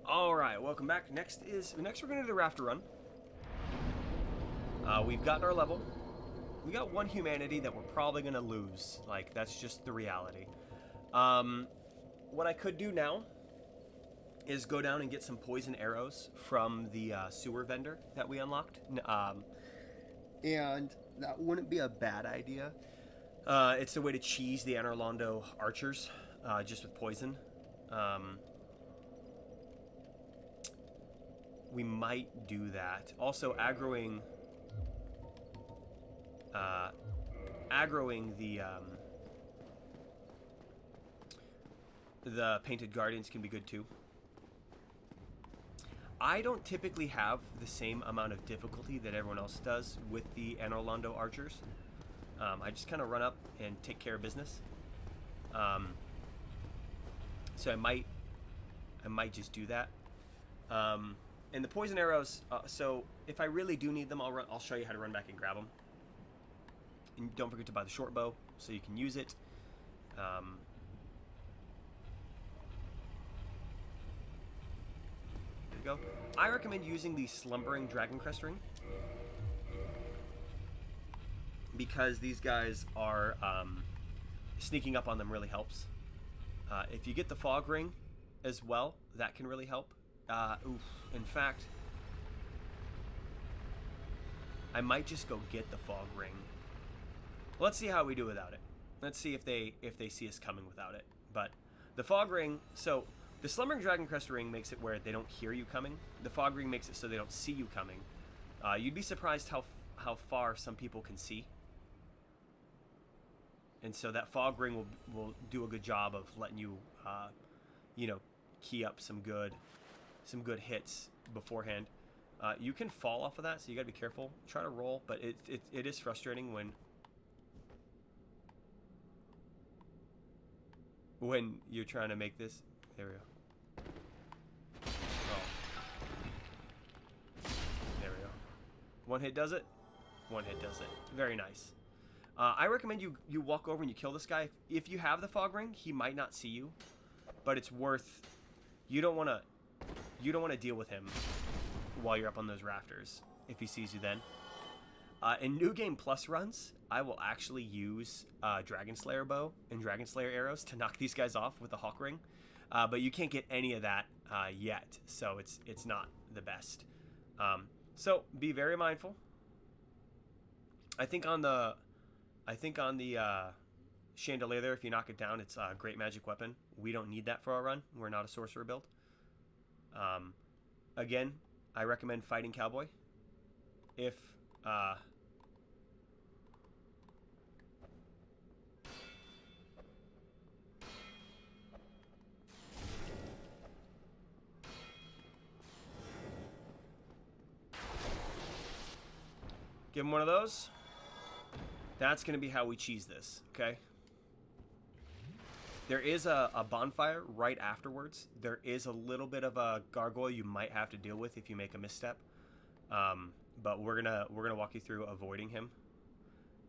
Alright, welcome back. Next we're going to do the Rafter Run. We've gotten our level. We got one humanity that we're probably going to lose. Like, that's just the reality. What I could do now is go down and get some poison arrows from the sewer vendor that we unlocked. And that wouldn't be a bad idea. It's a way to cheese the Anor Londo Archers, just with poison. We might do that. Also, aggroing the painted guardians can be good too. I don't typically have the same amount of difficulty that everyone else does with the Anor Londo Archers. I just kind of run up and take care of business. So I might just do that. And the poison arrows. So if I really do need them, I'll show you how to run back and grab them. And don't forget to buy the short bow so you can use it. There you go. I recommend using the Slumbering Dragoncrest Ring because these guys are sneaking up on them really helps. If you get the fog ring as well, that can really help. In fact, I might just go get the fog ring. Let's see how we do without it. Let's see if they see us coming without it. But the fog ring, so the Slumbering Dragoncrest Ring makes it where they don't hear you coming. The fog ring makes it so they don't see you coming. You'd be surprised how far some people can see. And so that fog ring will do a good job of letting you, key up some good hits beforehand. You can fall off of that, so you gotta be careful. Try to roll, but it is frustrating when you're trying to make this. There we go. Oh. There we go. One hit does it. One hit does it. Very nice. I recommend you walk over and you kill this guy. If you have the fog ring, he might not see you, but it's worth. You don't want to deal with him while you're up on those rafters if he sees you then. In New Game Plus runs, I will actually use Dragon Slayer bow and Dragon Slayer arrows to knock these guys off with the Hawk Ring, but you can't get any of that yet, so it's not the best. So be very mindful. I think on the chandelier there, if you knock it down, it's a great magic weapon. We don't need that for our run. We're not a sorcerer build. Again, I recommend fighting Cowboy. If give him one of those. That's going to be how we cheese this, okay? There is a bonfire right afterwards. There is a little bit of a gargoyle you might have to deal with if you make a misstep. But we're gonna walk you through avoiding him,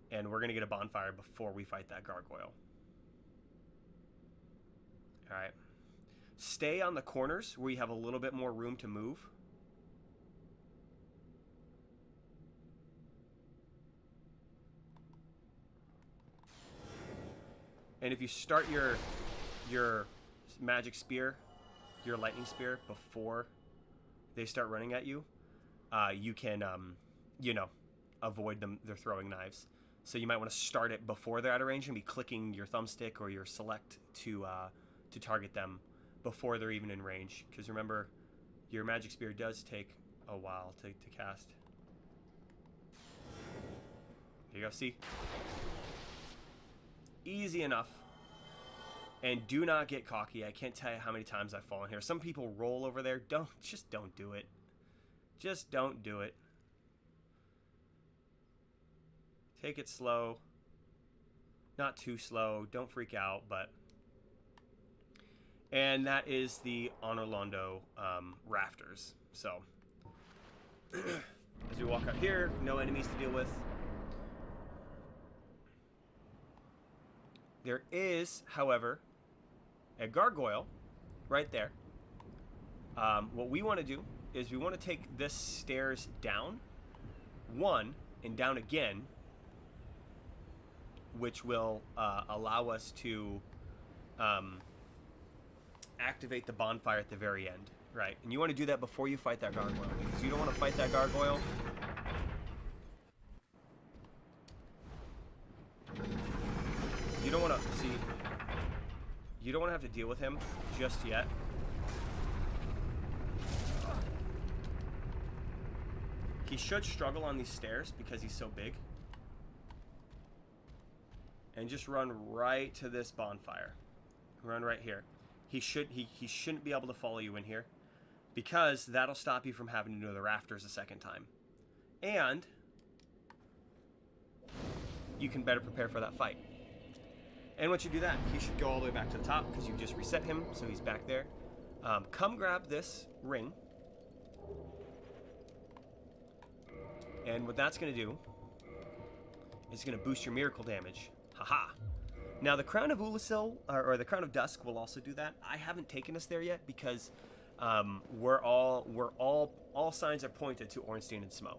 and we're gonna get a bonfire before we fight that gargoyle. All right. Stay on the corners where you have a little bit more room to move. And if you start your magic spear, your lightning spear, before they start running at you, you can, avoid them. They're throwing knives. So you might want to start it before they're out of range and be clicking your thumbstick or your select to target them before they're even in range. Because remember, your magic spear does take a while to cast. Here you go. See? Easy enough. And do not get cocky. I can't tell you how many times I've fallen here. Some people roll over there. Just don't do it. Just don't do it. Take it slow. Not too slow. Don't freak out, but. And that is the Anor Londo Rafters. So, as we walk out here, no enemies to deal with. There is, however, a gargoyle right there What we want to do is we want to take this stairs down, one, and down again, which will allow us to activate the bonfire at the very end, right? And you want to do that before you fight that gargoyle, because you don't want to fight that gargoyle. You don't want to see. You don't want to have to deal with him just yet. He should struggle on these stairs because he's so big. And just run right to this bonfire. Run right here. He shouldn't be able to follow you in here, because that'll stop you from having to do the rafters a second time. And you can better prepare for that fight. And once you do that, he should go all the way back to the top because you just reset him, so he's back there. Come grab this ring. And what that's going to do is going to boost your miracle damage. Haha. Now the Crown of Ulasil, or the Crown of Dusk, will also do that. I haven't taken us there yet because all signs are pointed to Ornstein and Smo.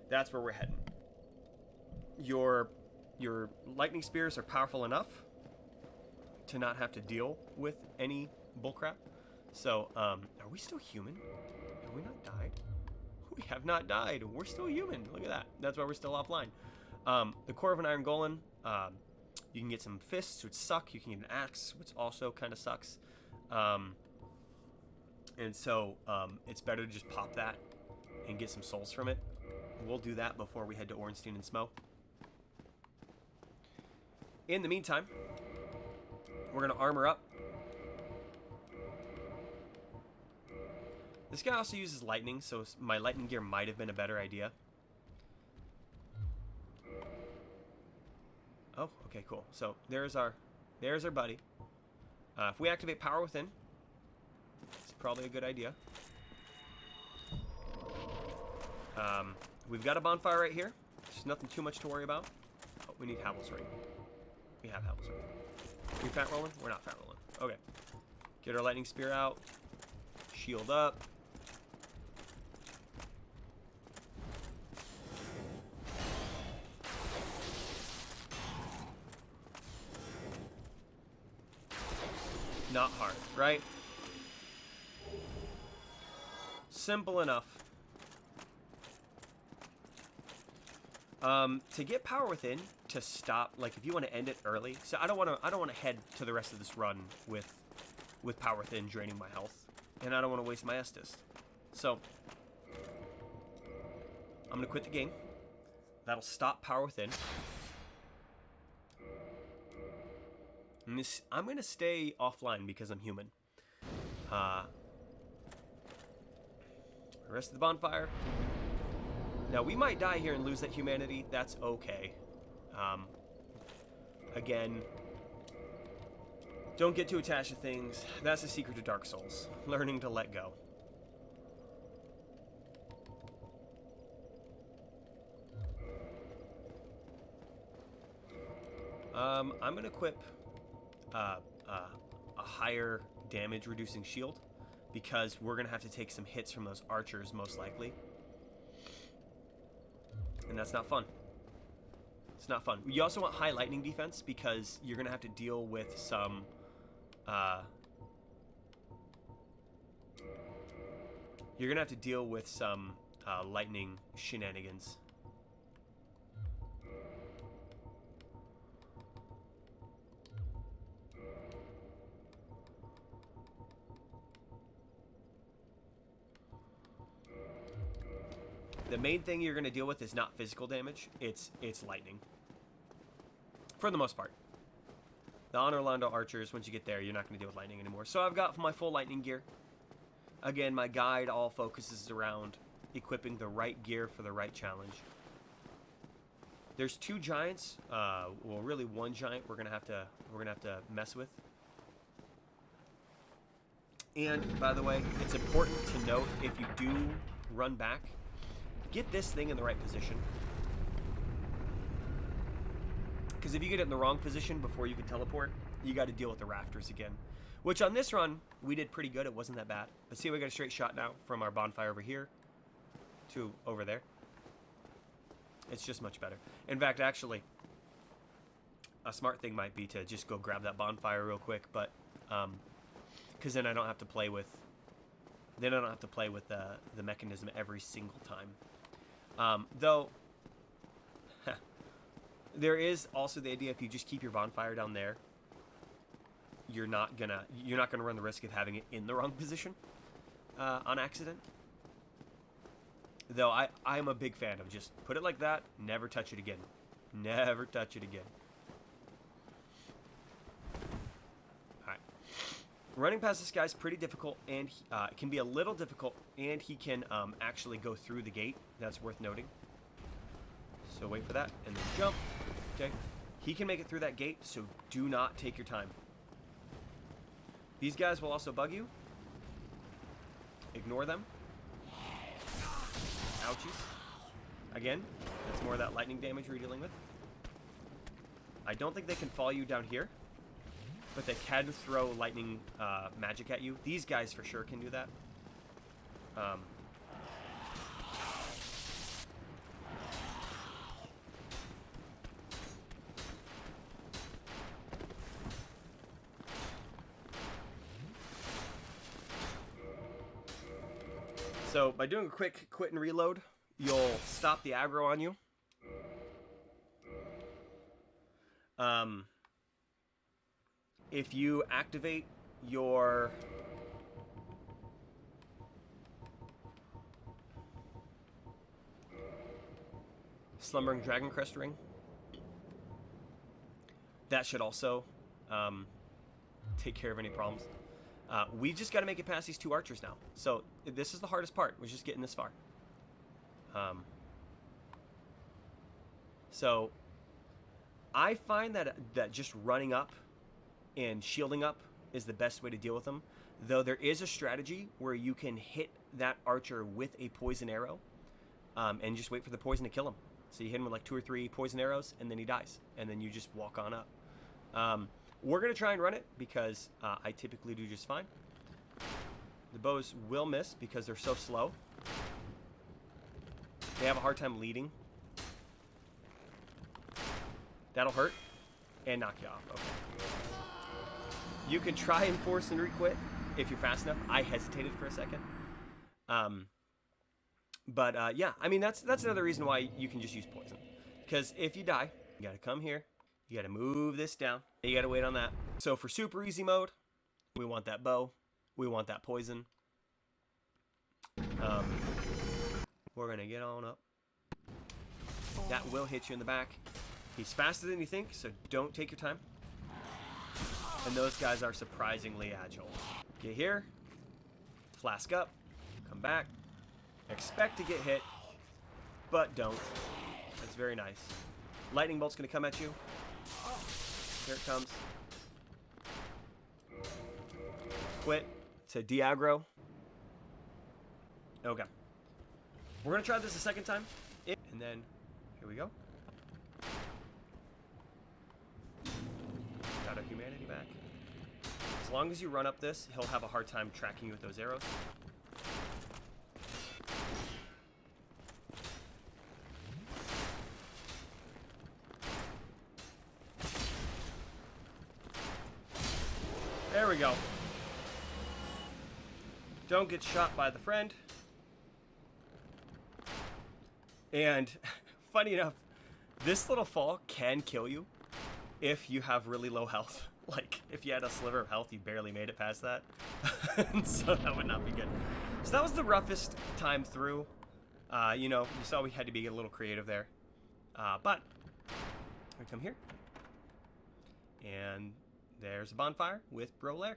That's where we're heading. Your lightning spears are powerful enough to not have to deal with any bullcrap. So, are we still human? Have we not died? We have not died. We're still human. Look at that. That's why we're still offline. The core of an iron golem. You can get some fists, which suck. You can get an axe, which also kind of sucks. And so it's better to just pop that and get some souls from it. We'll do that before we head to Ornstein and Smo. In the meantime, we're going to armor up. This guy also uses lightning, so my lightning gear might have been a better idea. Oh, okay, cool. So there's our buddy. If we activate Power Within, it's probably a good idea. We've got a bonfire right here. There's nothing too much to worry about. Oh, we need Havel's Ring. We have Havel's Ring. Are we fat rolling? We're not fat rolling. Okay. Get our lightning spear out. Shield up. Not hard, right? Simple enough. To get Power Within, to stop, like if you want to end it early, so I don't want to head to the rest of this run with Power Within draining my health, and I don't want to waste my Estus. So I'm gonna quit the game. That'll stop Power Within. I'm gonna stay offline because I'm human. The rest of the bonfire. Now we might die here and lose that humanity. That's okay. Again, don't get too attached to things. That's the secret to Dark Souls. Learning to let go. I'm gonna equip a higher damage reducing shield because we're gonna have to take some hits from those archers most likely. And that's not fun. It's not fun. You also want high lightning defense because you're going to have to deal with some... you're going to have to deal with some lightning shenanigans. The main thing you're going to deal with is not physical damage, it's lightning. For the most part. The Anor Londo Archers, once you get there, you're not going to deal with lightning anymore. So I've got my full lightning gear. Again, my guide all focuses around equipping the right gear for the right challenge. There's two giants, well really one giant we're going to have to mess with. And by the way, it's important to note if you do run back, get this thing in the right position. Because if you get it in the wrong position before you can teleport, you got to deal with the rafters again. Which on this run, we did pretty good. It wasn't that bad. But see, we got a straight shot now from our bonfire over here to over there. It's just much better. In fact, actually, a smart thing might be to just go grab that bonfire real quick, but because then I don't have to play with the mechanism every single time. Though there is also the idea, if you just keep your bonfire down there, you're not gonna run the risk of having it in the wrong position on accident. Though I'm a big fan of just put it like that, never touch it again. Never touch it again. Alright. Running past this guy's pretty difficult, and it can be a little difficult, and he can actually go through the gate. That's worth noting. So wait for that, and then jump. Okay. He can make it through that gate, so do not take your time. These guys will also bug you. Ignore them. Ouchies. Again, that's more of that lightning damage we're dealing with. I don't think they can follow you down here, but they can throw lightning magic at you. These guys for sure can do that. So by doing a quick quit and reload, you'll stop the aggro on you. If you activate your Slumbering Dragoncrest Ring, that should also take care of any problems. We just got to make it past these two archers now. So this is the hardest part, was just getting this far. So I find that just running up and shielding up is the best way to deal with them. Though there is a strategy where you can hit that archer with a poison arrow and just wait for the poison to kill him. So you hit him with like 2 or 3 poison arrows, and then he dies. And then you just walk on up. We're going to try and run it because I typically do just fine. The bows will miss because they're so slow. They have a hard time leading. That'll hurt and knock you off. Okay. You can try and force and requit if you're fast enough. I hesitated for a second. Yeah, I mean, that's another reason why you can just use poison. Because if you die, you got to come here. You got to move this down. You got to wait on that. So for super easy mode, we want that bow. We want that poison. We're going to get on up. That will hit you in the back. He's faster than you think, so don't take your time. And those guys are surprisingly agile. Get here. Flask up. Come back. Expect to get hit, but don't. That's very nice. Lightning bolt's going to come at you. Here it comes. Quit to de-aggro. Okay. We're going to try this a second time. And then, here we go. Got our humanity back. As long as you run up this, he'll have a hard time tracking you with those arrows. There we go. Don't get shot by the friend. And funny enough, this little fall can kill you if you have really low health. Like, if you had a sliver of health, you barely made it past that. So that would not be good. So that was the roughest time through. You know, you saw we had to be a little creative there. But we come here. And there's a bonfire with Brolair,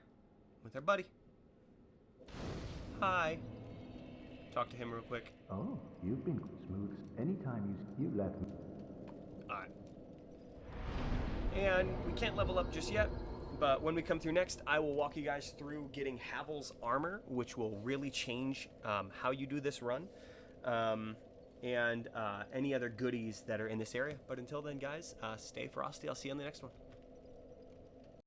with our buddy. Hi. Talk to him real quick. Oh, you've been smooth anytime you left me. Alright. And we can't level up just yet, but when we come through next, I will walk you guys through getting Havel's armor, which will really change how you do this run, and any other goodies that are in this area. But until then, guys, stay frosty. I'll see you on the next one.